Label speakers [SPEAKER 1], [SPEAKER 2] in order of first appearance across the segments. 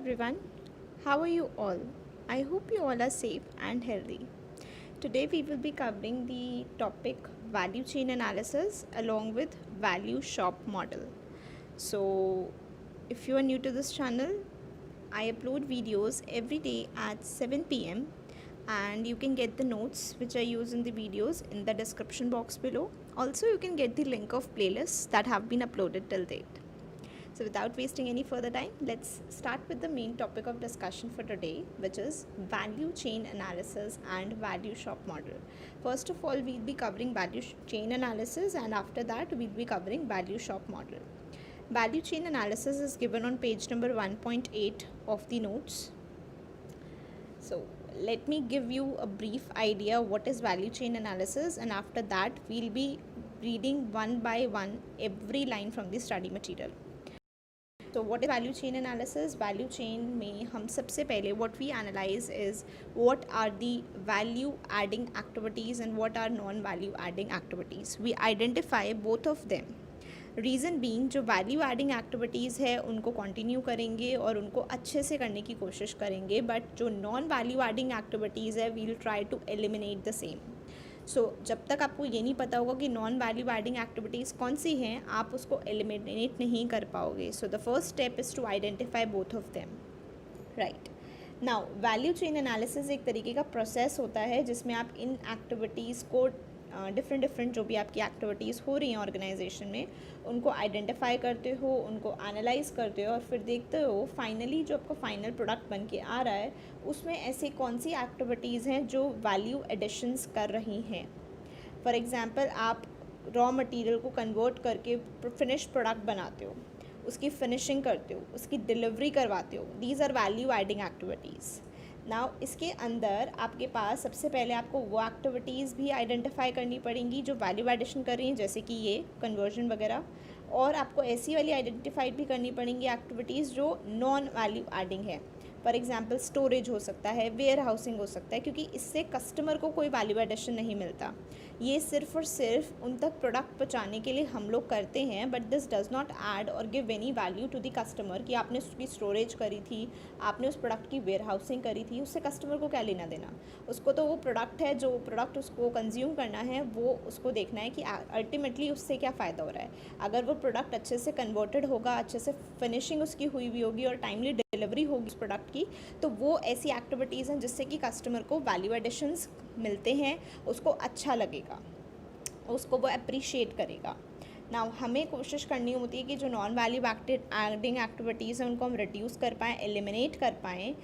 [SPEAKER 1] everyone. How are you all? I hope you all are safe and healthy. Today we will be covering the topic value chain analysis along with value shop model. So, if you are new to this channel, I upload videos every day at 7 p.m. and you can get the notes which I use in the videos in the description box below. Also, you can get the link of playlists that have been uploaded till date. So without wasting any further time, let's start with the main topic of discussion for today, which is value chain analysis and value shop model. First of all, we'll be covering value chain analysis, and after that we'll be covering value shop model. Value chain analysis is given on page number 1.8 of the notes. So let me give you a brief idea what is value chain analysis, and after that we'll be reading one by one every line from the study material. तो what is value chain analysis. Value chain में हम सबसे पहले what we analyse is what are the value adding activities and what are non value adding activities. We identify both of them. Reason being जो value adding activities है उनको continue करेंगे और उनको अच्छे से करने की कोशिश करेंगे, बट जो नॉन वैल्यू एडिंग एक्टिविटीज़ है we will try to eliminate the same. So जब तक आपको ये नहीं पता होगा कि नॉन वैल्यू एडिंग एक्टिविटीज़ कौन सी हैं, आप उसको एलिमिनेट नहीं कर पाओगे. So the first step is to identify both of them. Right now value chain analysis एक तरीके का प्रोसेस होता है जिसमें आप इन एक्टिविटीज़ को डिफरेंट जो भी आपकी एक्टिविटीज़ हो रही हैं ऑर्गेनाइजेशन में उनको आइडेंटिफाई करते हो, उनको एनालाइज करते हो और फिर देखते हो फाइनली जो आपका फाइनल प्रोडक्ट बन के आ रहा है उसमें ऐसी कौन सी एक्टिविटीज़ हैं जो वैल्यू एडिशंस कर रही हैं. फॉर एग्ज़ाम्पल आप रॉ मटेरियल को कन्वर्ट करके फिनिश प्रोडक्ट बनाते हो, उसकी फिनिशिंग करते हो, उसकी डिलीवरी करवाते हो. These are value adding activities. Now इसके अंदर आपके पास सबसे पहले आपको वो एक्टिविटीज़ भी आइडेंटिफाई करनी पड़ेंगी जो वैल्यू एडिशन कर रही हैं, जैसे कि ये कन्वर्जन वगैरह, और आपको ऐसी वाली आइडेंटिफाइड भी करनी पड़ेंगी एक्टिविटीज़ जो नॉन वैल्यू एडिंग है. फॉर एग्जांपल स्टोरेज हो सकता है, वेयर हाउसिंग हो सकता है, क्योंकि इससे कस्टमर को कोई वैल्यू एडिशन नहीं मिलता. ये सिर्फ और सिर्फ उन तक प्रोडक्ट पहुँचाने के लिए हम लोग करते हैं, बट दिस डज़ नॉट ऐड और give any value to the customer कि आपने उसकी स्टोरेज करी थी, आपने उस प्रोडक्ट की वेयर हाउसिंग करी थी, उससे कस्टमर को क्या लेना देना. उसको तो वो प्रोडक्ट है, जो प्रोडक्ट उसको कंज्यूम करना है वो उसको देखना है कि अल्टीमेटली उससे क्या फ़ायदा हो रहा है. अगर वो प्रोडक्ट अच्छे से कन्वर्टेड होगा, अच्छे से फिनिशिंग उसकी हुई हुई होगी और टाइमली डिलीवरी होगी उस प्रोडक्ट की, तो वो ऐसी एक्टिविटीज़ हैं जिससे कि कस्टमर को वैल्यू एडिशंस मिलते हैं, उसको अच्छा लगेगा, उसको वो अप्रिशिएट करेगा. नाउ हमें कोशिश करनी होती है कि जो नॉन वैल्यू एडिंग एक्टिविटीज़ हैं उनको हम रिड्यूस कर पाएँ, एलिमिनेट कर पाएँ,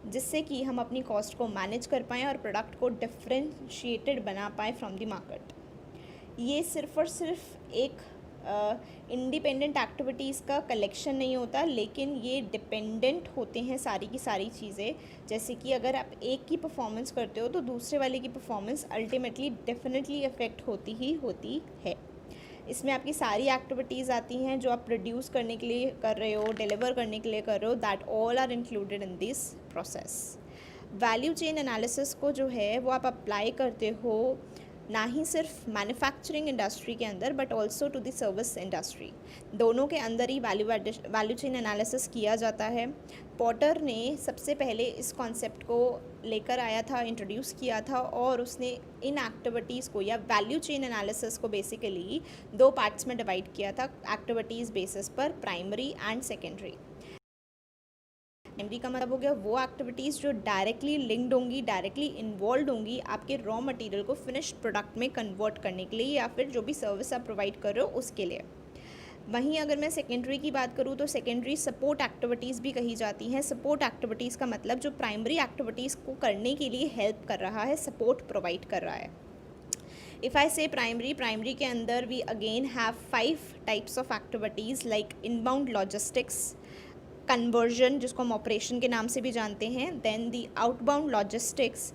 [SPEAKER 1] जिससे कि हम अपनी कॉस्ट को मैनेज कर पाएँ और प्रोडक्ट को डिफरेंशिएटेड बना पाएँ फ्रॉम द मार्केट. ये सिर्फ और सिर्फ एक इंडिपेंडेंट एक्टिविटीज़ का कलेक्शन नहीं होता, लेकिन ये डिपेंडेंट होते हैं सारी की सारी चीज़ें. जैसे कि अगर आप एक की परफॉर्मेंस करते हो तो दूसरे वाले की परफॉर्मेंस अल्टीमेटली डेफिनेटली अफेक्ट होती ही होती है. इसमें आपकी सारी एक्टिविटीज़ आती हैं जो आप प्रोड्यूस करने के लिए कर रहे हो, डिलीवर करने के लिए कर रहे हो, that all are included in this process. Value chain analysis को जो है वो आप अप्लाई करते हो ना ही सिर्फ मैन्युफैक्चरिंग इंडस्ट्री के अंदर but also to the service industry. दोनों के अंदर ही वैल्यू चेन एनालिसिस किया जाता है. पॉटर ने सबसे पहले इस कॉन्सेप्ट को लेकर आया था, इंट्रोड्यूस किया था, और उसने इन एक्टिविटीज़ को या वैल्यू चेन एनालिसिस को बेसिकली दो पार्ट्स में डिवाइड किया था एक्टिविटीज़ बेसिस पर, प्राइमरी एंड सेकेंडरी. प्राइमरी का मतलब हो गया वो एक्टिविटीज़ जो डायरेक्टली लिंक्ड होंगी, डायरेक्टली इन्वॉल्व होंगी आपके रॉ मटेरियल को फिनिश्ड प्रोडक्ट में कन्वर्ट करने के लिए या फिर जो भी सर्विस आप प्रोवाइड कर रहे हो उसके लिए. वहीं अगर मैं सेकेंडरी की बात करूँ तो सेकेंडरी सपोर्ट एक्टिविटीज़ भी कही जाती हैं. सपोर्ट एक्टिविटीज़ का मतलब जो प्राइमरी एक्टिविटीज़ को करने के लिए हेल्प कर रहा है, सपोर्ट प्रोवाइड कर रहा है. इफ़ आई से प्राइमरी के अंदर we again have 5 types of activities like inbound logistics, conversion जिसको हम ऑपरेशन के नाम से भी जानते हैं, then the outbound logistics,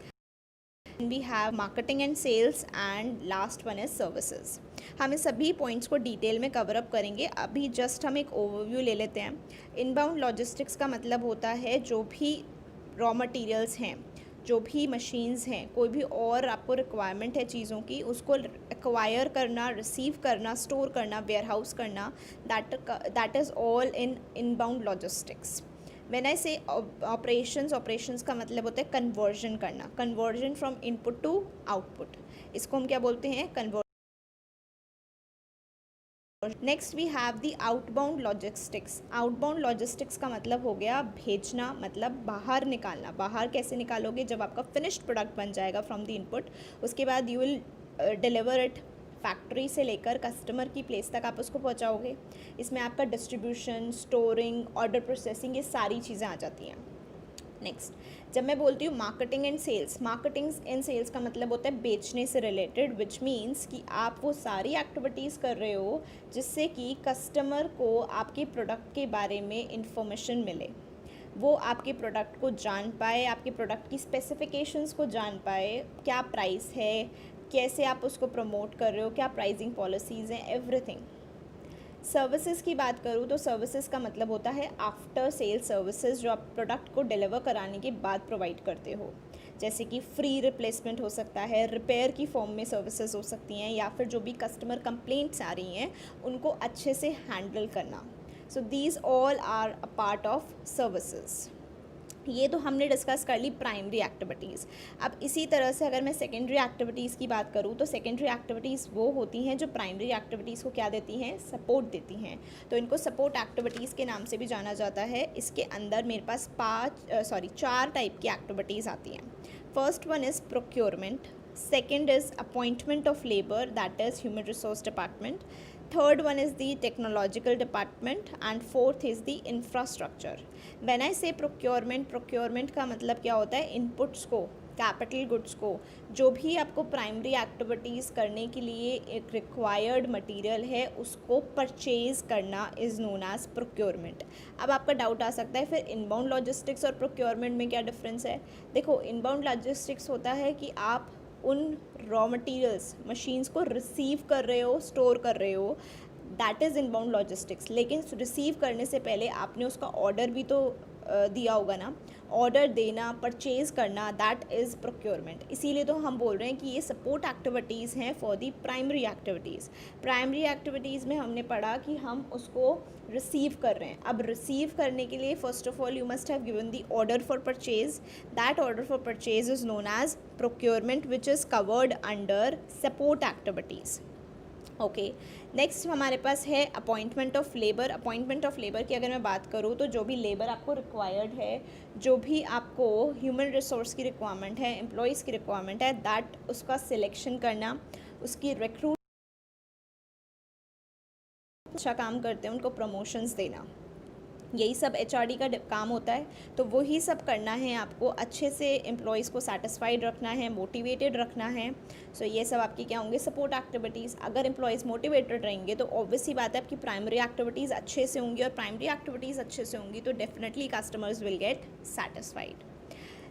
[SPEAKER 1] we have marketing and sales, and last one is services. हम इस सभी पॉइंट्स को डिटेल में कवर अप करेंगे. अभी जस्ट हम एक ओवरव्यू ले लेते हैं. इनबाउंड लॉजिस्टिक्स का मतलब होता है जो भी रॉ मटेरियल्स हैं, जो भी मशीन्स हैं, कोई भी और आपको रिक्वायरमेंट है चीज़ों की, उसको एक्वायर करना, रिसीव करना, स्टोर करना, वेयर हाउस करना, that is all in inbound logistics. When I say operations का मतलब होता है कन्वर्जन करना, conversion from input to output, इसको हम क्या बोलते हैं, conversion. Next we have the outbound logistics. Outbound logistics का मतलब हो गया भेजना, मतलब बाहर निकालना। बाहर कैसे निकालोगे, जब आपका फिनिश्ड प्रोडक्ट बन जाएगा फ्रॉम द इनपुट, उसके बाद you will deliver it factory से लेकर कस्टमर की प्लेस तक आप उसको पहुंचाओगे। इसमें आपका डिस्ट्रीब्यूशन, स्टोरिंग, ऑर्डर प्रोसेसिंग, ये सारी चीज़ें आ जाती हैं। नेक्स्ट, जब मैं बोलती हूँ marketing and sales, marketing and sales का मतलब होता है बेचने से रिलेटेड, विच मीन्स कि आप वो सारी एक्टिविटीज़ कर रहे हो जिससे कि कस्टमर को आपके प्रोडक्ट के बारे में इंफॉर्मेशन मिले, वो आपके प्रोडक्ट को जान पाए, आपके प्रोडक्ट की स्पेसिफिकेशंस को जान पाए, क्या प्राइस है, कैसे आप उसको प्रमोट कर रहे हो, क्या प्राइसिंग पॉलिसीज़ हैं, एवरीथिंग। सर्विसेज की बात करूँ तो सर्विसेज का मतलब होता है आफ्टर सेल सर्विसेज, जो आप प्रोडक्ट को डिलीवर कराने के बाद प्रोवाइड करते हो, जैसे कि फ्री रिप्लेसमेंट हो सकता है, रिपेयर की फॉर्म में सर्विसेज हो सकती हैं, या फिर जो भी कस्टमर कंप्लेंट्स आ रही हैं उनको अच्छे से हैंडल करना। So these all are a part of services. ये तो हमने डिस्कस कर ली प्राइमरी एक्टिविटीज़। अब इसी तरह से अगर मैं सेकेंडरी एक्टिविटीज़ की बात करूँ तो सेकेंडरी एक्टिविटीज़ वो होती हैं जो प्राइमरी एक्टिविटीज़ को क्या देती हैं, सपोर्ट देती हैं। तो इनको सपोर्ट एक्टिविटीज़ के नाम से भी जाना जाता है। इसके अंदर मेरे पास 4 टाइप की एक्टिविटीज़ आती हैं। First one is procurement, second is appointment of labour, that is human resource department, third one is the technological department, and fourth is the infrastructure. When I say procurement, procurement का मतलब क्या होता है, inputs को, capital goods को, जो भी आपको प्राइमरी एक्टिविटीज़ करने के लिए एक रिक्वायर्ड मटेरियल है उसको परचेज करना इज़ नोन एज प्रोक्योरमेंट। अब आपका डाउट आ सकता है फिर इनबाउंड लॉजिस्टिक्स और प्रोक्योरमेंट में क्या डिफरेंस है। देखो, इनबाउंड लॉजिस्टिक्स होता है कि आप उन रॉ मटेरियल्स, मशीन्स को रिसीव कर रहे हो, स्टोर कर रहे हो, दैट इज़ इनबाउंड लॉजिस्टिक्स। लेकिन रिसीव करने से पहले आपने उसका ऑर्डर भी तो दिया होगा ना, ऑर्डर देना, परचेज़ करना, दैट इज़ प्रोक्योरमेंट। इसीलिए तो हम बोल रहे हैं कि ये सपोर्ट एक्टिविटीज़ हैं for the primary activities. Primary activities में हमने पढ़ा कि हम उसको रिसीव कर रहे हैं। अब रिसीव करने के लिए first of all you must have given the order for purchase, that order for purchase is known as procurement, which is covered under support activities. Okay, next हमारे पास है appointment of labour. Appointment of labour की अगर मैं बात करूँ तो जो भी लेबर आपको रिक्वायर्ड है, जो भी आपको ह्यूमन रिसोर्स की रिक्वायरमेंट है, एम्प्लॉयज़ की रिक्वायरमेंट है, दैट उसका सिलेक्शन करना, उसकी रिक्रूट, अच्छा काम करते हैं उनको प्रमोशंस देना, यही सब एचआरडी का काम होता है। तो वही सब करना है आपको, अच्छे से एम्प्लॉयज़ को सेटिस्फाइड रखना है, मोटिवेटेड रखना है। सो ये सब आपकी क्या होंगे, सपोर्ट एक्टिविटीज़। अगर एम्प्लॉयज़ मोटिवेटेड रहेंगे तो ऑब्वियसली बात है आपकी प्राइमरी एक्टिविटीज़ अच्छे से होंगी, और प्राइमरी एक्टिविटीज़ अच्छे से होंगी तो definitely customers will get satisfied.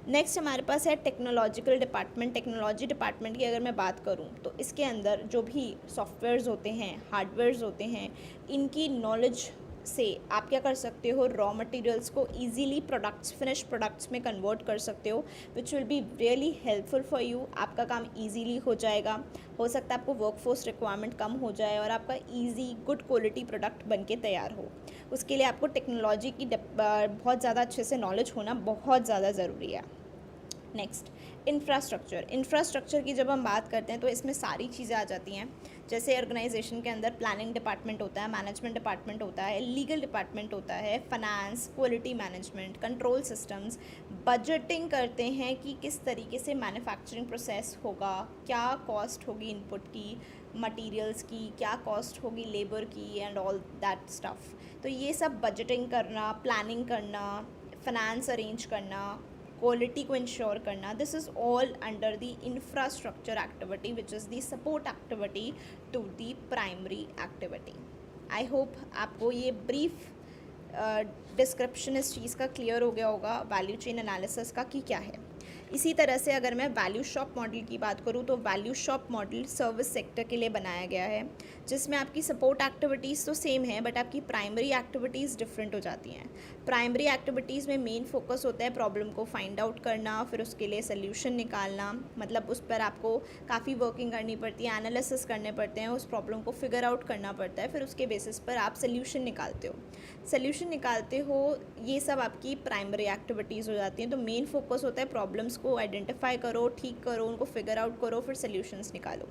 [SPEAKER 1] Next हमारे पास है टेक्नोलॉजिकल डिपार्टमेंट। टेक्नोलॉजी डिपार्टमेंट की अगर मैं बात करूं तो इसके अंदर जो भी सॉफ्टवेयर्स होते हैं, हार्डवेयर्स होते हैं, इनकी नॉलेज से आप क्या कर सकते हो, रॉ मटेरियल्स को इजीली प्रोडक्ट्स, फिनिश प्रोडक्ट्स में कन्वर्ट कर सकते हो, which will be really helpful for you. आपका काम इजीली हो जाएगा, हो सकता है आपको वर्कफोर्स रिक्वायरमेंट कम हो जाए और आपका इजी गुड क्वालिटी प्रोडक्ट बन के तैयार हो। उसके लिए आपको टेक्नोलॉजी की बहुत ज़्यादा अच्छे से नॉलेज होना बहुत ज़्यादा ज़रूरी है। Next, infrastructure. इंफ्रास्ट्रक्चर की जब हम बात करते हैं तो इसमें सारी चीज़ें आ जाती हैं, जैसे ऑर्गेनाइजेशन के अंदर प्लानिंग डिपार्टमेंट होता है, मैनेजमेंट डिपार्टमेंट होता है, लीगल डिपार्टमेंट होता है, finance, quality management, control systems, budgeting करते हैं कि किस तरीके से मैन्युफैक्चरिंग प्रोसेस होगा, क्या कॉस्ट होगी इनपुट की, मटेरियल्स की, क्या कॉस्ट होगी लेबर की, एंड ऑल दैट स्टफ। तो ये सब बजटिंग करना, प्लानिंग करना, फाइनेंस अरेंज करना, क्वालिटी को इंश्योर करना, this is all under the infrastructure activity, which is the support activity to the primary activity. I hope आपको ये ब्रीफ डिस्क्रिप्शन इस चीज़ का क्लियर हो गया होगा, वैल्यू चेन एनालिसिस का कि क्या है। इसी तरह से अगर मैं वैल्यू शॉप मॉडल की बात करूँ तो value shop model service sector के लिए बनाया गया है, जिसमें आपकी सपोर्ट एक्टिविटीज़ तो सेम है बट आपकी प्राइमरी एक्टिविटीज़ डिफरेंट हो जाती हैं। प्राइमरी एक्टिविटीज़ में मेन फोकस होता है प्रॉब्लम को फाइंड आउट करना, फिर उसके लिए सोल्यूशन निकालना, मतलब उस पर आपको काफ़ी वर्किंग करनी पड़ती है, एनालिसिस करने पड़ते हैं, उस प्रॉब्लम को फिगर आउट करना पड़ता है, फिर उसके बेसिस पर आप सोल्यूशन निकालते हो। ये सब आपकी प्राइमरी एक्टिविटीज़ हो जाती हैं। तो मेन फोकस होता है प्रॉब्लम्स को आइडेंटिफाई करो, ठीक करो, उनको फिगर आउट करो, फिर सोल्यूशंस निकालो।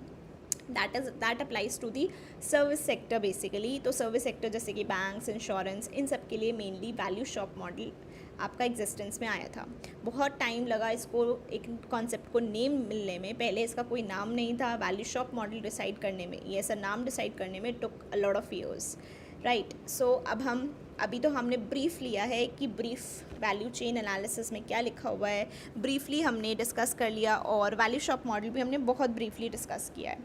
[SPEAKER 1] That applies to the service sector basically. तो सर्विस सेक्टर जैसे कि बैंक्स, इंश्योरेंस, इन सब के लिए मेनली वैल्यू शॉप मॉडल आपका एग्जिस्टेंस में आया था। बहुत टाइम लगा इसको एक कॉन्सेप्ट को नेम मिलने में। पहले इसका कोई नाम नहीं था। वैल्यू शॉप मॉडल डिसाइड करने में, ये ऐसा नाम डिसाइड करने में took a lot of years, right. So अब अभी तो हमने ब्रीफ लिया है कि ब्रीफ वैल्यू चेन एनालिसिस में क्या लिखा हुआ है, ब्रीफली हमने डिस्कस कर लिया, और वैल्यू शॉप मॉडल भी हमने बहुत ब्रीफली डिस्कस किया है।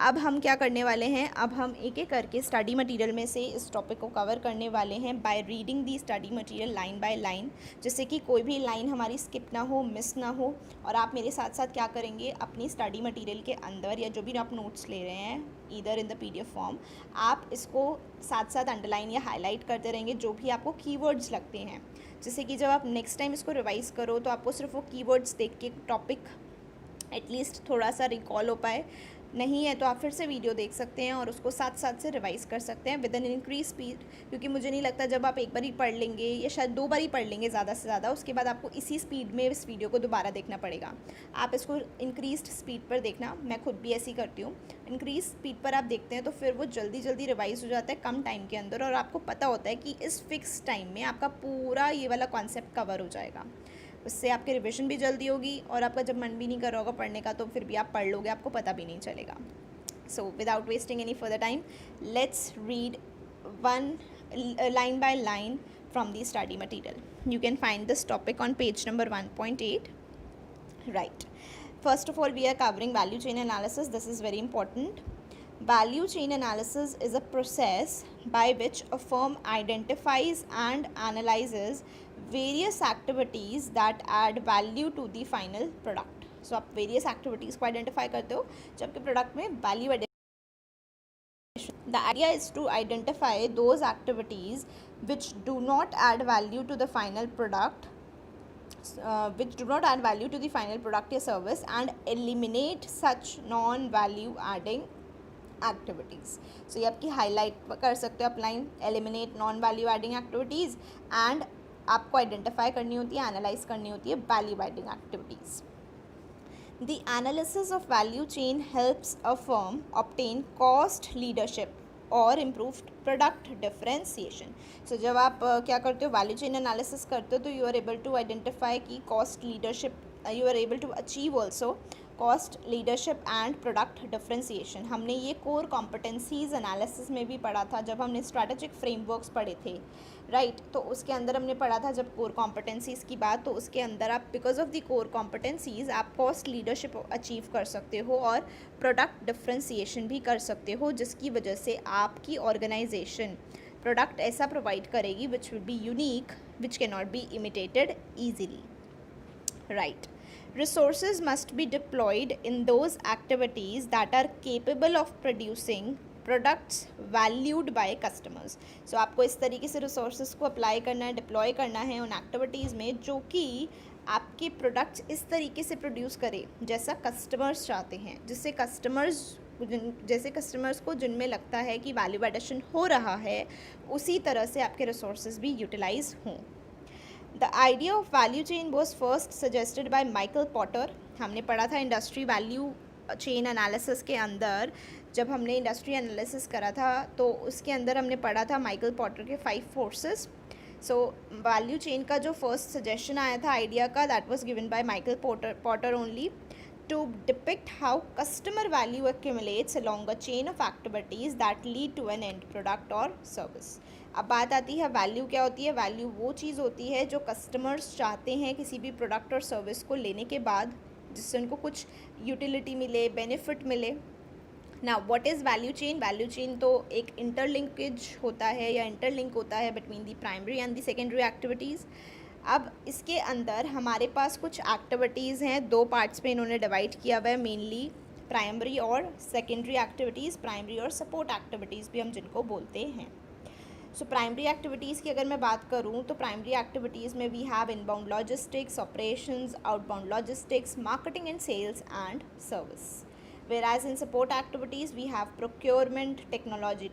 [SPEAKER 1] अब हम क्या करने वाले हैं, अब हम एक एक करके स्टडी मटेरियल में से इस टॉपिक को कवर करने वाले हैं by reading the study material line by line, जिससे कि कोई भी लाइन हमारी स्किप ना हो, मिस ना हो। और आप मेरे साथ साथ क्या करेंगे, अपनी स्टडी मटेरियल के अंदर या जो भी आप नोट्स ले रहे हैं either in the PDF form, आप इसको साथ साथ अंडरलाइन या हाईलाइट करते रहेंगे जो भी आपको कीवर्ड्स लगते हैं, जिससे कि जब आप नेक्स्ट टाइम इसको रिवाइज़ करो तो आपको सिर्फ वो कीवर्ड्स देख के टॉपिक एटलीस्ट थोड़ा सा रिकॉल हो पाए। नहीं है तो आप फिर से वीडियो देख सकते हैं और उसको साथ साथ से रिवाइज़ कर सकते हैं विद एन इंक्रीज स्पीड, क्योंकि मुझे नहीं लगता जब आप एक बार ही पढ़ लेंगे या शायद 2 बार ही पढ़ लेंगे ज़्यादा से ज़्यादा, उसके बाद आपको इसी स्पीड में इस वीडियो को दोबारा देखना पड़ेगा। आप इसको इंक्रीज स्पीड पर देखना, मैं खुद भी ऐसी करती हूँ। इंक्रीज स्पीड पर आप देखते हैं तो फिर वो जल्दी जल्दी रिवाइज़ हो जाता है कम टाइम के अंदर, और आपको पता होता है कि इस फिक्स टाइम में आपका पूरा ये वाला कॉन्सेप्ट कवर हो जाएगा। उससे आपकी रिविजन भी जल्दी होगी, और आपका जब मन भी नहीं कर रहा होगा पढ़ने का तो फिर भी आप पढ़ लोगे, आपको पता भी नहीं चलेगा। So without wasting any further time, let's read one line by line from the study material. You can find this topic on page number 1.8. Right. First of all, we are covering value chain analysis. This is very important. Value chain analysis is a process by which a firm identifies and analyzes various activities that add value to the final product. So आप various activities को identify करते हो जबकि product में value addition. The idea is to identify those activities which do not add value to the final product, which do not add value to the final product or service, and eliminate such non value adding activities. So ये आपकी highlight कर सकते हो आप line, eliminate non value adding activities, and आपको identify करनी होती है, एनालाइज करनी होती है value adding activities. The analysis of value chain helps a firm obtain cost leadership और improved product differentiation. So जब आप क्या करते हो, वैल्यू चेन एनालिसिस करते हो, तो you are able to identify की cost leadership, you are able to achieve also cost leadership and product differentiation. हमने ये कोर कॉम्पिटेंसीज एनालिसिस में भी पढ़ा था जब हमने स्ट्रैटेजिक फ्रेमवर्क्स पढ़े थे, राइट। तो उसके अंदर हमने पढ़ा था जब कोर कॉम्पिटेंसीज़ की बात, तो उसके अंदर आप बिकॉज ऑफ द कोर कॉम्पिटेंसीज़ आप कॉस्ट लीडरशिप अचीव कर सकते हो और प्रोडक्ट डिफ्रेंसिएशन भी कर सकते हो, जिसकी वजह से आपकी ऑर्गेनाइजेशन प्रोडक्ट ऐसा प्रोवाइड करेगी which will be unique, which can not be imitated easily, right. Resources must be deployed in those activities that are capable of producing products valued by customers. So आपको इस तरीके से resources को apply करना है, deploy करना है उन एक्टिविटीज़ में जो कि आपके प्रोडक्ट्स इस तरीके से प्रोड्यूस करे जैसा कस्टमर्स चाहते हैं, जैसे कस्टमर्स को जिनमें लगता है कि वैल्यू एडिशन हो रहा है, उसी तरह से आपके रिसोर्सेज भी यूटिलाइज हों। The idea of value chain was first suggested by Michael Porter. हमने पढ़ा था इंडस्ट्री वैल्यू चेन एनालिसिस के अंदर, जब हमने इंडस्ट्री एनालिसिस करा था तो उसके अंदर हमने पढ़ा था माइकल पॉटर के 5 फोर्सेस। सो वैल्यू चेन का जो फर्स्ट सजेशन आया था आइडिया का, that was given by Michael Potter only to depict how customer value accumulates along a chain of activities that lead to an end product or service. अब बात आती है value क्या होती है। वैल्यू वो चीज़ होती है जो कस्टमर्स चाहते हैं किसी भी प्रोडक्ट और सर्विस को लेने के बाद, जिससे उनको कुछ यूटिलिटी मिले, बेनिफिट मिले। ना what is value chain? Value chain तो एक इंटरलिंकेज होता है या इंटरलिंक होता है between the primary and the secondary activities. अब इसके अंदर हमारे पास कुछ एक्टिविटीज़ हैं, दो पार्ट्स में इन्होंने डिवाइड किया हुआ है, मेनली प्राइमरी और सेकेंडरी एक्टिविटीज़, प्राइमरी और सपोर्ट एक्टिविटीज़ भी हम जिनको बोलते हैं। सो प्राइमरी एक्टिविटीज़ की अगर मैं बात करूँ तो प्राइमरी एक्टिविटीज़ में we have inbound logistics, operations, outbound logistics, marketing and sales and service. Whereas in support activities we have procurement, technology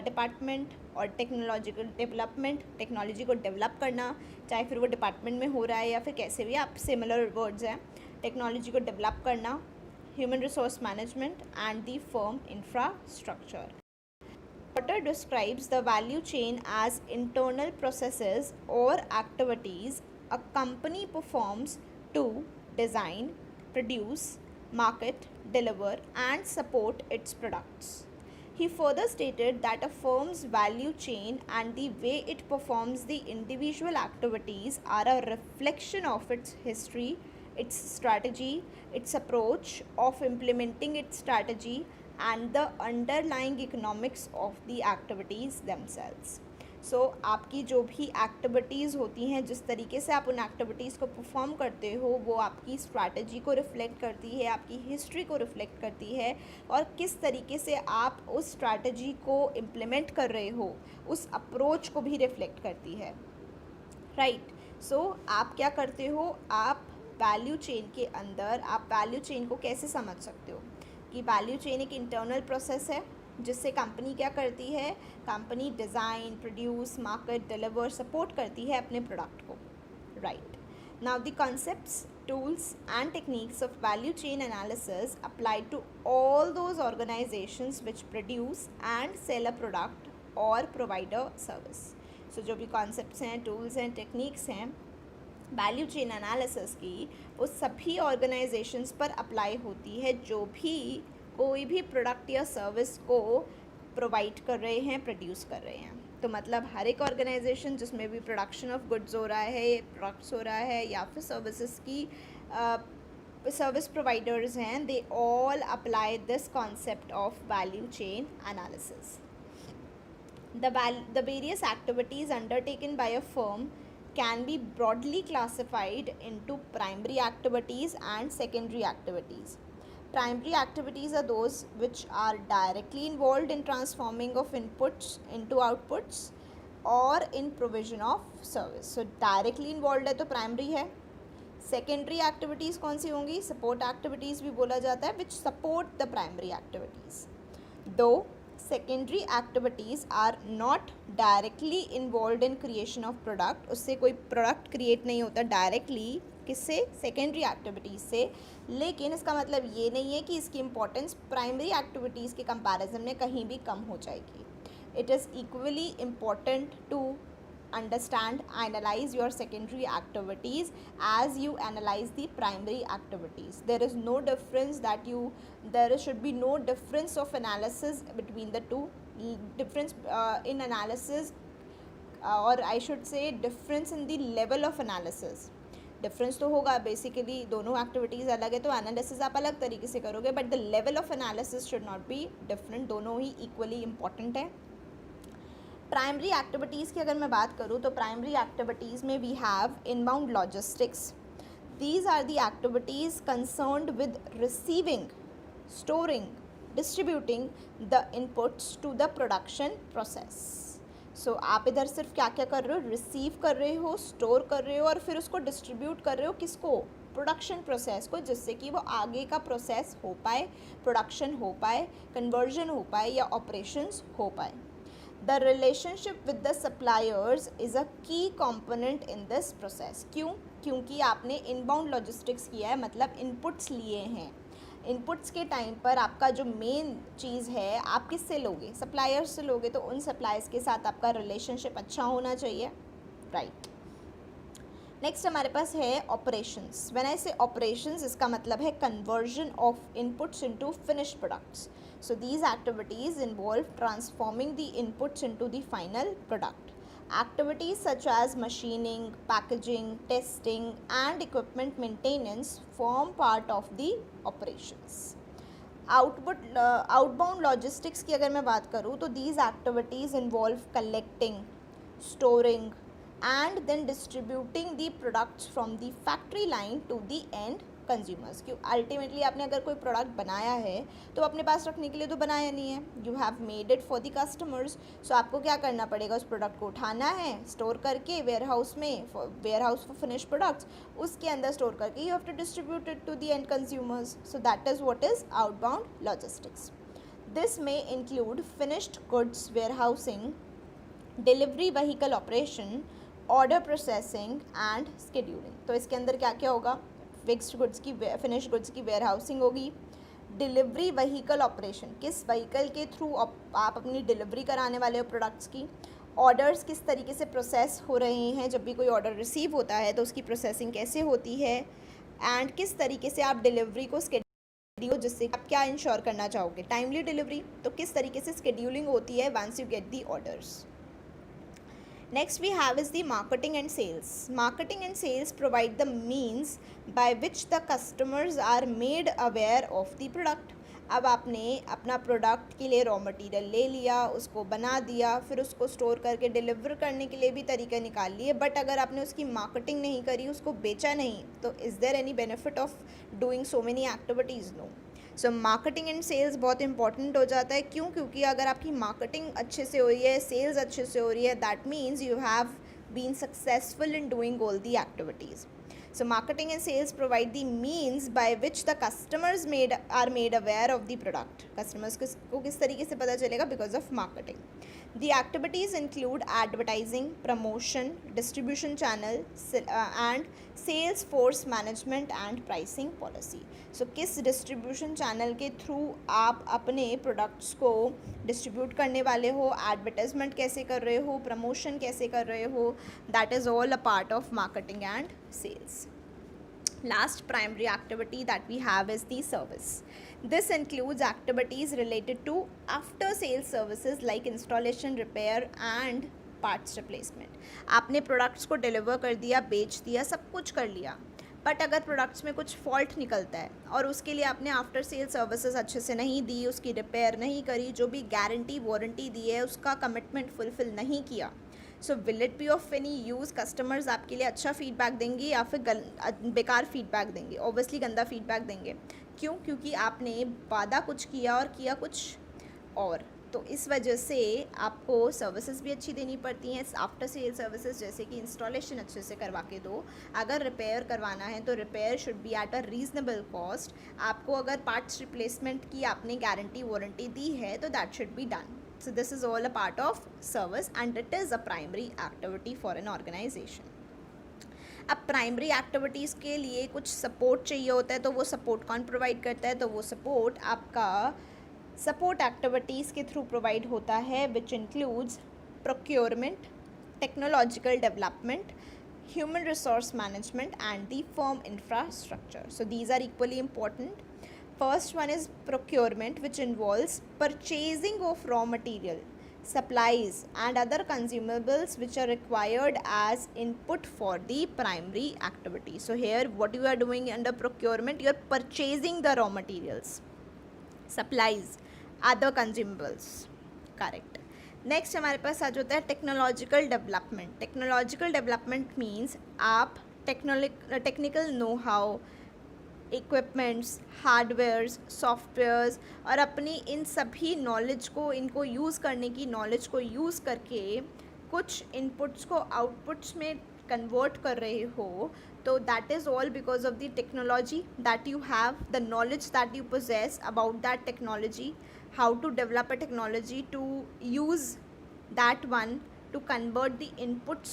[SPEAKER 1] department और technological development, टेक्नोलॉजी को डेवलप करना, चाहे फिर वो डिपार्टमेंट में हो रहा है या फिर कैसे भी, आप सिमिलर वर्ड्स हैं, टेक्नोलॉजी को डेवलप करना, human resource management and the firm infrastructure. Porter describes the value chain as internal processes or activities a company performs to design, produce, market, deliver, and support its products. He further stated that a firm's value chain and the way it performs the individual activities are a reflection of its history, its strategy, its approach of implementing its strategy, and the underlying economics of the activities themselves. सो आपकी जो भी activities होती हैं, जिस तरीके से आप उन एक्टिविटीज़ को परफॉर्म करते हो, वो आपकी स्ट्रैटेजी को रिफ़्लेक्ट करती है, आपकी हिस्ट्री को रिफ़्लेक्ट करती है, और किस तरीके से आप उस स्ट्रैटेजी को इम्प्लीमेंट कर रहे हो, उस अप्रोच को भी रिफ़्लेक्ट करती है, राइट. सो आप क्या करते हो, आप वैल्यू चेन के अंदर आप वैल्यू चेन को कैसे समझ सकते हो कि वैल्यू चेन एक इंटरनल प्रोसेस है जिससे कंपनी क्या करती है, company design, produce, market, deliver, support करती है अपने प्रोडक्ट को, right. Now the concepts, tools and techniques of value chain analysis apply to all those organisations which produce and sell a product और प्रोवाइड अ सर्विस. सो जो भी concepts हैं, tools and techniques हैं value chain analysis की, वो सभी organisations पर apply होती है जो भी कोई भी प्रोडक्ट या सर्विस को प्रोवाइड कर रहे हैं, प्रोड्यूस कर रहे हैं. तो मतलब हर एक ऑर्गेनाइजेशन जिसमें भी प्रोडक्शन ऑफ गुड्स हो रहा है, प्रोडक्ट्स हो रहा है, या फिर सर्विसेज की सर्विस प्रोवाइडर्स हैं, they all apply this concept of value chain analysis. The various activities undertaken by a firm can be broadly classified into primary activities and secondary activities. Primary activities are those which are directly involved in transforming of inputs into outputs or in provision of service. So directly involved है तो primary है. Secondary activities कौन सी होंगी, support activities भी बोला जाता है, which support the primary activities. Though secondary activities are not directly involved in creation of product, उससे कोई product create नहीं होता directly, किससे, secondary activities से, लेकिन इसका मतलब ये नहीं है कि इसकी importance primary activities के comparison में कहीं भी कम हो जाएगी. It is equally important to understand, analyze your secondary activities as you analyze the primary activities. There should be no difference of analysis between the two. Difference in analysis, or I should say difference in the level of analysis. Difference तो होगा, basically दोनों activities अलग है तो analysis आप अलग तरीके से करोगे, but the level of analysis should not be different. दोनों ही इक्वली इम्पॉर्टेंट है. प्राइमरी एक्टिविटीज़ की अगर मैं बात करूँ तो प्राइमरी एक्टिविटीज़ में we have inbound logistics. These are the activities concerned with receiving, storing, distributing the inputs to the production process. So आप इधर सिर्फ क्या क्या कर रहे हो, रिसीव कर रहे हो, स्टोर कर रहे हो और फिर उसको डिस्ट्रीब्यूट कर रहे हो, किसको, प्रोडक्शन प्रोसेस को, जिससे कि वो आगे का प्रोसेस हो पाए, प्रोडक्शन हो पाए, कन्वर्जन हो पाए या ऑपरेशंस हो पाए. The relationship with the suppliers is a की कॉम्पोनेंट इन दिस प्रोसेस. क्यों, क्योंकि आपने इनबाउंड लॉजिस्टिक्स किया है, मतलब इनपुट्स लिए हैं. इनपुट्स के टाइम पर आपका जो मेन चीज़ है, आप किससे लोगे, सप्लायर्स से लोगे, तो उन सप्लायर्स के साथ आपका रिलेशनशिप अच्छा होना चाहिए, राइट. नेक्स्ट हमारे पास है operations. When I say operations, इसका मतलब है conversion of inputs into finished products. So these activities involve transforming the inputs into the final product. Activities such as machining, packaging, testing and equipment maintenance form part of the operations. Outbound logistics की अगर मैं बात करूँ तो these activities involve collecting, storing, and then distributing the products from the factory line to the end consumers. क्यों ultimately आपने अगर कोई प्रोडक्ट बनाया है तो अपने पास रखने के लिए तो बनाया नहीं है, you have made it for the customers. So आपको क्या करना पड़ेगा, उस प्रोडक्ट को उठाना है, स्टोर करके वेयर हाउस में, warehouse for finish products, उसके अंदर स्टोर करके you have to distribute it to the end consumers. So that is what is outbound logistics. This may include finished goods warehousing, delivery vehicle operation, order processing and scheduling. तो इसके अंदर क्या क्या होगा, fixed goods की, finish goods की warehousing होगी, delivery vehicle operation, किस व्हीकल के थ्रू आप अपनी डिलीवरी कराने वाले हो प्रोडक्ट्स की, ऑर्डर्स किस तरीके से प्रोसेस हो रहे हैं, जब भी कोई ऑर्डर रिसीव होता है तो उसकी प्रोसेसिंग कैसे होती है, एंड किस तरीके से आप डिलीवरी को स्केड्यूल, जिससे आप क्या इंश्योर करना चाहोगे, टाइमली डिलीवरी, तो किस तरीके से स्केड्यूलिंग होती है once you get the orders. Next we have is the marketing and sales. Marketing and sales provide the means by which the customers are made aware of the product. अब आपने अपना product के लिए raw material ले लिया, उसको बना दिया, फिर उसको स्टोर करके डिलीवर करने के लिए भी तरीके निकाल लिए, बट अगर आपने उसकी मार्केटिंग नहीं करी, उसको बेचा नहीं, तो is there any benefit of doing so many activities? No. So marketing and sales बहुत इंपॉर्टेंट हो जाता है. क्यों? क्योंकि अगर आपकी मार्केटिंग अच्छे से हो रही है, सेल्स अच्छे से हो रही है, that means you have been successful in doing all the activities. So marketing and sales provide the means by which the customers are made aware of the product. Customers को किस तरीके से पता चलेगा? Because of marketing. The activities include advertising, promotion, distribution channel, and sales force management and pricing policy. So किस distribution channel के through आप अपने products को distribute करने वाले हो, advertisement कैसे कर रहे हो, promotion कैसे कर रहे हो, that is all a part of marketing and sales. Last primary activity that we have is the service. This includes activities related to after sales services like installation, repair and parts replacement. आपने products को deliver कर दिया, बेच दिया, सब कुछ कर लिया, बट अगर प्रोडक्ट्स में कुछ फॉल्ट निकलता है और उसके लिए आपने आफ्टर सेल सर्विसेज अच्छे से नहीं दी, उसकी रिपेयर नहीं करी, जो भी गारंटी वारंटी दी है उसका कमिटमेंट फुलफिल नहीं किया, so will it be of any use? Customers आपके लिए अच्छा फीडबैक देंगे या फिर बेकार फीडबैक देंगे? ऑब्वियसली गंदा फीडबैक देंगे. क्यों? क्योंकि आपने वादा कुछ किया और किया कुछ और. तो इस वजह से आपको सर्विसेज भी अच्छी देनी पड़ती हैं, आफ्टर सेल सर्विसेज, जैसे कि इंस्टॉलेशन अच्छे से करवा के दो. अगर रिपेयर करवाना है तो repair should be at a reasonable cost. आपको अगर पार्ट्स रिप्लेसमेंट की आपने गारंटी वारंटी दी है तो that should be done. So this is all a part of service and it is a primary activity for an organization. अब primary activities के लिए कुछ सपोर्ट चाहिए होता है, तो वो सपोर्ट कौन प्रोवाइड करता है? तो वो सपोर्ट आपका सपोर्ट एक्टिविटीज़ के थ्रू प्रोवाइड होता है, which includes procurement, technological development, human resource management and the firm infrastructure. So these are equally important. First one is procurement, which involves purchasing of raw material, supplies and other consumables which are required as input for the primary activity. So here what you are doing under procurement, you are purchasing the raw materials, supplies, other consumables. Correct. Next हमारे पास आ जाता है technological development. Technological development means आप technical know how, equipments, hardwares, softwares और अपनी इन सभी knowledge को, इनको यूज़ करने की नॉलेज को यूज़ करके कुछ इनपुट्स को आउटपुट्स में कन्वर्ट कर रहे हो. तो that is all because of the technology that you have, the knowledge that you possess about that technology, how to develop a technology to use that one to convert the inputs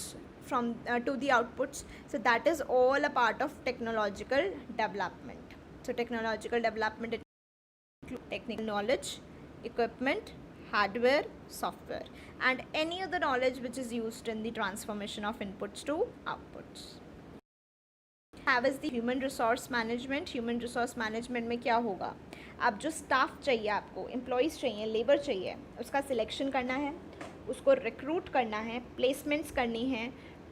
[SPEAKER 1] from to the outputs. So that is all a part of technological development. So technological development includes technical knowledge, equipment, hardware, software and any other knowledge which is used in the transformation of inputs to outputs. Have is the human resource management. Human resource management में क्या होगा? अब जो staff चाहिए, आपको employees चाहिए, labour चाहिए, उसका सिलेक्शन करना है, उसको रिक्रूट करना है, प्लेसमेंट्स करनी है,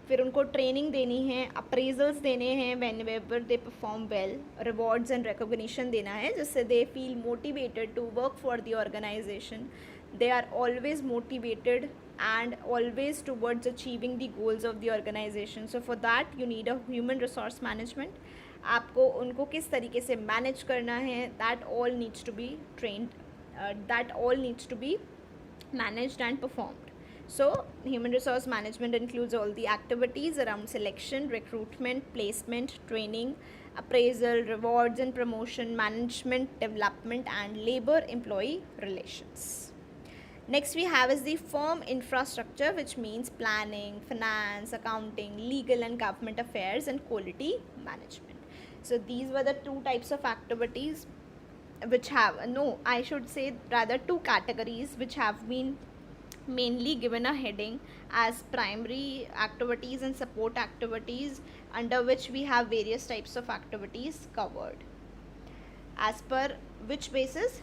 [SPEAKER 1] फिर उनको ट्रेनिंग देनी है, अप्रेजल्स देने हैं whenever they perform well, rewards and recognition देना है जिससे they feel motivated to work for the organisation. They are always motivated and always towards achieving the goals of the organization. So for that you need a human resource management. आपको उनको किस तरीके से manage करना है, that all needs to be trained, that all needs to be managed and performed. So human resource management includes all the activities around selection, recruitment, placement, training, appraisal, rewards and promotion, management, development and labor employee relations. Next we have is the firm infrastructure, which means planning, finance, accounting, legal and government affairs and quality management. So these were the two types of activities which have, no, I should say rather two categories which have been mainly given a heading as primary activities and support activities, under which we have various types of activities covered. As per which basis,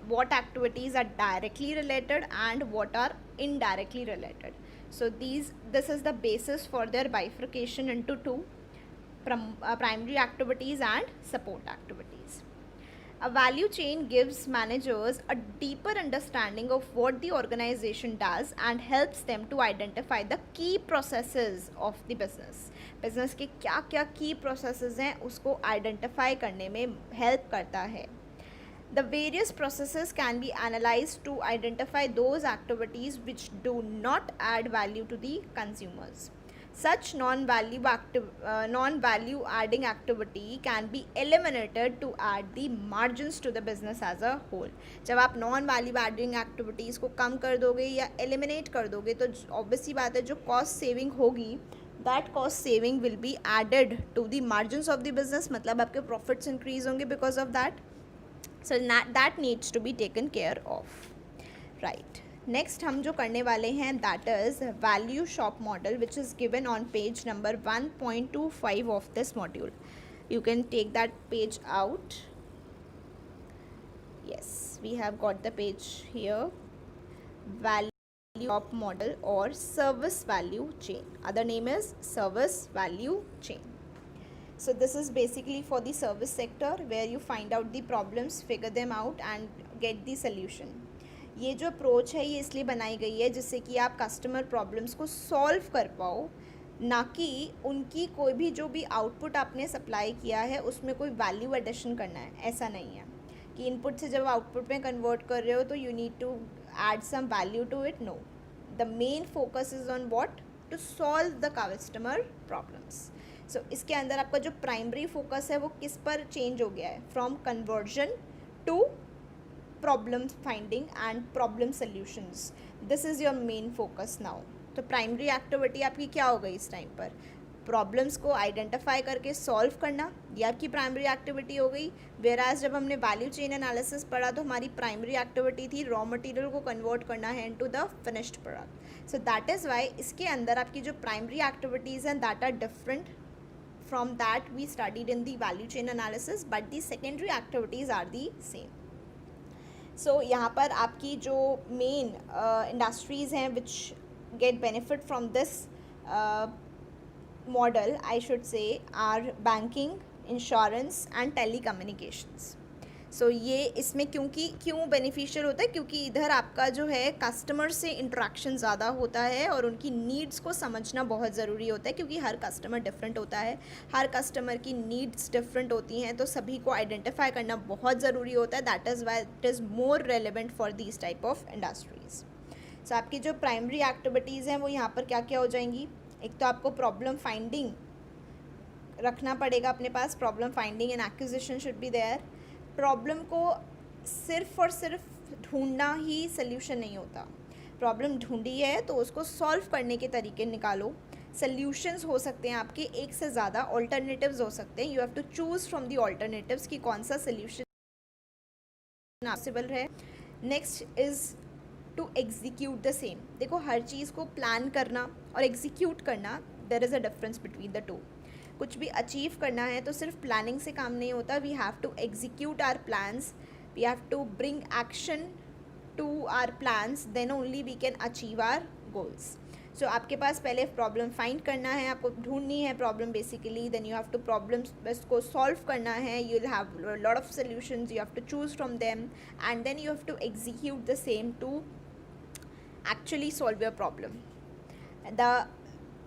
[SPEAKER 1] what activities are directly related and what are indirectly related. So this is the basis for their bifurcation into two, primary activities and support activities. A value chain gives managers a deeper understanding of what the organization does and helps them to identify the key processes of the business. Business के क्या क्या key processes हैं उसको identify करने में help करता है. The various processes can be analyzed to identify those activities which do not add value to the consumers. Such non-value adding activity can be eliminated to add the margins to the business as a whole. जब आप non-value adding activities को कम कर दोगे या eliminate कर दोगे तो obviously बात है जो cost saving होगी, that cost saving will be added to the margins of the business. मतलब आपके profits increase होंगे because of that. So that needs to be taken care of, right? Next हम जो करने वाले हैं that is value shop model, which is given on page number 1.25 of this module. You can take that page out. Yes, we have got the page here. Value shop model or service value chain. Other name is service value chain. So this is basically for the service sector where you find out the problems, figure them out and get the solution. ये जो approach है ये इसलिए बनाई गई है जिससे कि आप कस्टमर प्रॉब्लम्स को सॉल्व कर पाओ, ना कि उनकी कोई भी जो भी आउटपुट आपने सप्लाई किया है उसमें कोई वैल्यू एडिशन करना है. ऐसा नहीं है कि इनपुट से जब आउटपुट में कन्वर्ट कर रहे हो तो you need to add some value to it. No, the main focus is on what, to solve the customer problems. So इसके अंदर आपका जो प्राइमरी फोकस है वो किस पर चेंज हो गया है, from conversion to problem finding and problem solutions. This is your main focus now. तो प्राइमरी एक्टिविटी आपकी क्या हो गई इस टाइम पर, प्रॉब्लम्स को आइडेंटिफाई करके सॉल्व करना, ये आपकी प्राइमरी एक्टिविटी हो गई. वेराज जब हमने वैल्यू चेन एनालिसिस पढ़ा तो हमारी प्राइमरी एक्टिविटी थी रॉ मटेरियल को कन्वर्ट करना है into the finished product. So that is why इसके अंदर आपकी जो प्राइमरी एक्टिविटीज़ हैं that are different from that we studied in the value chain analysis, but the secondary activities are the same. So यहाँ पर आपकी जो main industries हैं which get benefit from this model, I should say, are banking, insurance and telecommunications. सो ये इसमें क्यों beneficial होता है, क्योंकि इधर आपका जो है कस्टमर से इंटरेक्शन ज़्यादा होता है और उनकी नीड्स को समझना बहुत ज़रूरी होता है, क्योंकि हर कस्टमर डिफरेंट होता है, हर कस्टमर की नीड्स डिफरेंट होती हैं, तो सभी को आइडेंटिफाई करना बहुत ज़रूरी होता है. That is why it is more relevant for these type of industries. So आपकी जो प्राइमरी एक्टिविटीज़ हैं वो यहाँ पर क्या क्या हो जाएंगी. एक तो आपको प्रॉब्लम फाइंडिंग रखना पड़ेगा अपने पास, problem finding and acquisition should be there. Problem को सिर्फ और सिर्फ ढूंढना ही सल्यूशन नहीं होता. प्रॉब्लम ढूंढी है तो उसको सॉल्व करने के तरीके निकालो. सल्यूशंस हो सकते हैं आपके एक से ज़्यादा, ऑल्टरनेटिव्स हो सकते हैं. You have to choose from the alternatives कि कौन सा सल्यूशन पॉसिबल है. Next is to execute the same. देखो, हर चीज़ को प्लान करना और एग्जीक्यूट करना, there is a difference between the two. कुछ भी अचीव करना है तो सिर्फ प्लानिंग से काम नहीं होता. We have to execute our plans, we have to bring action to our plans, then only we can achieve our goals. So आपके पास पहले प्रॉब्लम फाइंड करना है, आपको ढूंढनी है problem basically, then you have to problems को solve करना है. You will have lot of solutions, you have to choose from them and then you have to execute the same to actually solve your problem. The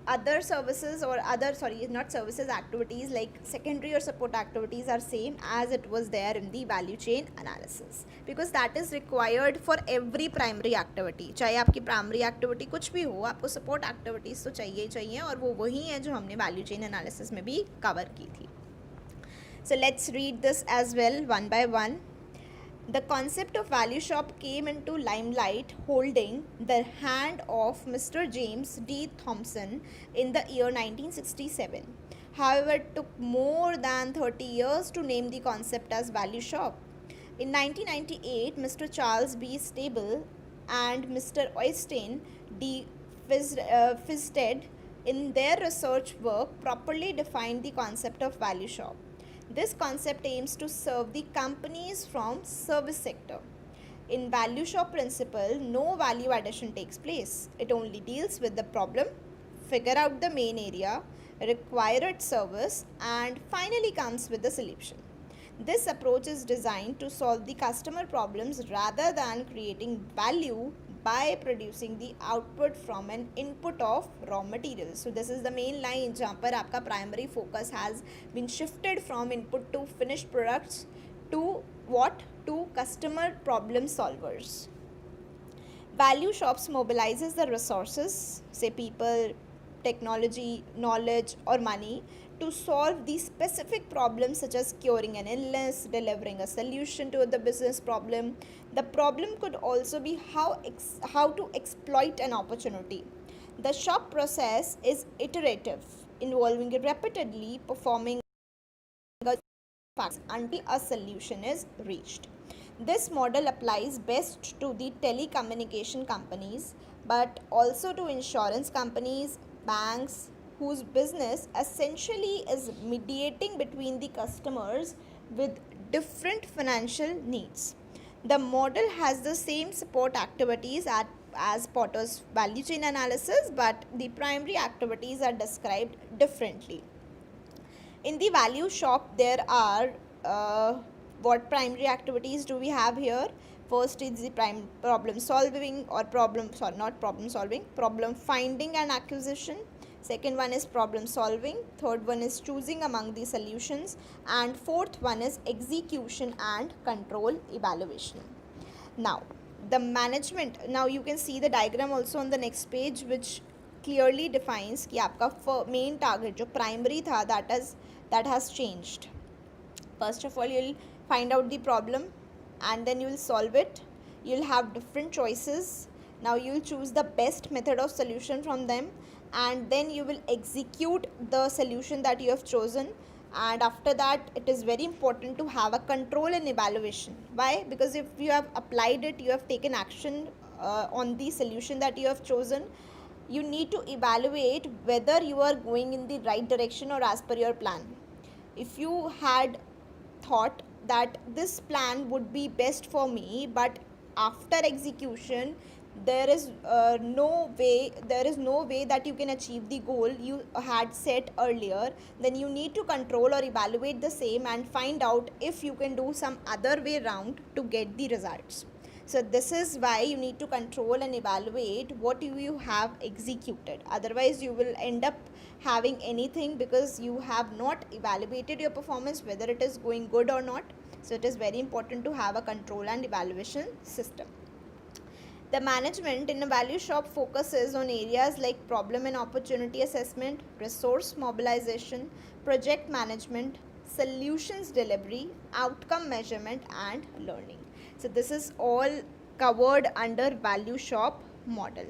[SPEAKER 1] other services or other, sorry, not services, activities like secondary or support activities are same as it was there in the value chain analysis, because that is required for every primary activity. चाहे आपकी primary activity कुछ भी हो, आपको support activities तो चाहिए ही चाहिए, और वो वही है जो हमने value chain analysis में भी cover की थी. So let's read this as well one by one. The concept of value shop came into limelight holding the hand of Mr. James D. Thompson in the year 1967. However, it took more than 30 years to name the concept as value shop. In 1998, Mr. Charles B. Stable and Mr. Oystein D. Fisted in their research work properly defined the concept of value shop. This concept aims to serve the companies from service sector. In value shop principle, no value addition takes place. It only deals with the problem, figure out the main area, require its service, and finally comes with the solution. This approach is designed to solve the customer problems rather than creating value by producing the output from an input of raw materials. So this is the main line जहाँ पर आपका primary focus has been shifted from input to finished products to what? To customer problem solvers. Value shops mobilizes the resources, say people, technology, knowledge, or money to solve these specific problems such as curing an illness, delivering a solution to the business problem. The problem could also be how to exploit an opportunity. The shop process is iterative, involving repeatedly performing until a solution is reached. This model applies best to the telecommunication companies, but also to insurance companies, banks, whose business essentially is mediating between the customers with different financial needs. The model has the same support activities as Potter's value chain analysis, but the primary activities are described differently. In the value shop, there are what primary activities do we have here? First is the problem solving, or problem finding and acquisition. Second one is problem solving. Third one is choosing among the solutions, and fourth one is execution and control evaluation. Now the management, now you can see the diagram also on the next page, which clearly defines कि आपका main target जो primary था, that has changed. First of all, you'll find out the problem and then you will solve it. You'll have different choices. Now you'll choose the best method of solution from them, and then you will execute the solution that you have chosen. And after that, it is very important to have a control and evaluation. Why? Because if you have applied it, you have taken action on the solution that you have chosen, you need to evaluate whether you are going in the right direction or as per your plan. If you had thought that this plan would be best for me, but after execution there is no way that you can achieve the goal you had set earlier, then you need to control or evaluate the same and find out if you can do some other way around to get the results. So this is why you need to control and evaluate what you have executed. Otherwise you will end up having anything, because you have not evaluated your performance whether it is going good or not. So it is very important to have a control and evaluation system. The management in a value shop focuses on areas like problem and opportunity assessment, resource mobilization, project management, solutions delivery, outcome measurement, and learning. So this is all covered under value shop model.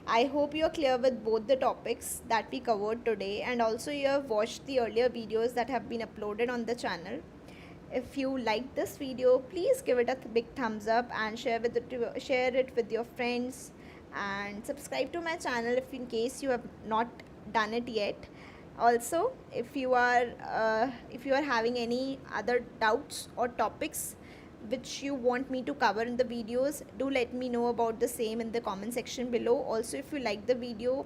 [SPEAKER 1] I hope you are clear with both the topics that we covered today, and also you have watched the earlier videos that have been uploaded on the channel. If you like this video, please give it a big thumbs up and share it with your friends, and subscribe to my channel if in case you have not done it yet. Also, if you are having any other doubts or topics which you want me to cover in the videos, do let me know about the same in the comment section below. Also, if you like the video,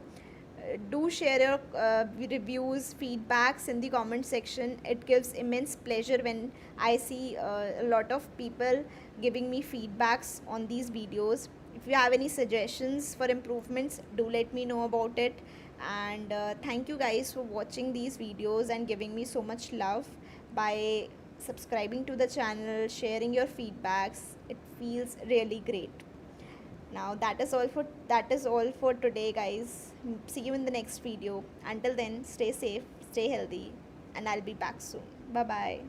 [SPEAKER 1] do share your reviews, feedbacks in the comment section. It gives immense pleasure when I see a lot of people giving me feedbacks on these videos. If you have any suggestions for improvements, do let me know about it. And thank you guys for watching these videos and giving me so much love by subscribing to the channel, sharing your feedbacks. It feels really great. Now that is all for today, guys. See you in the next video. Until then, stay safe, stay healthy, and I'll be back soon. Bye bye.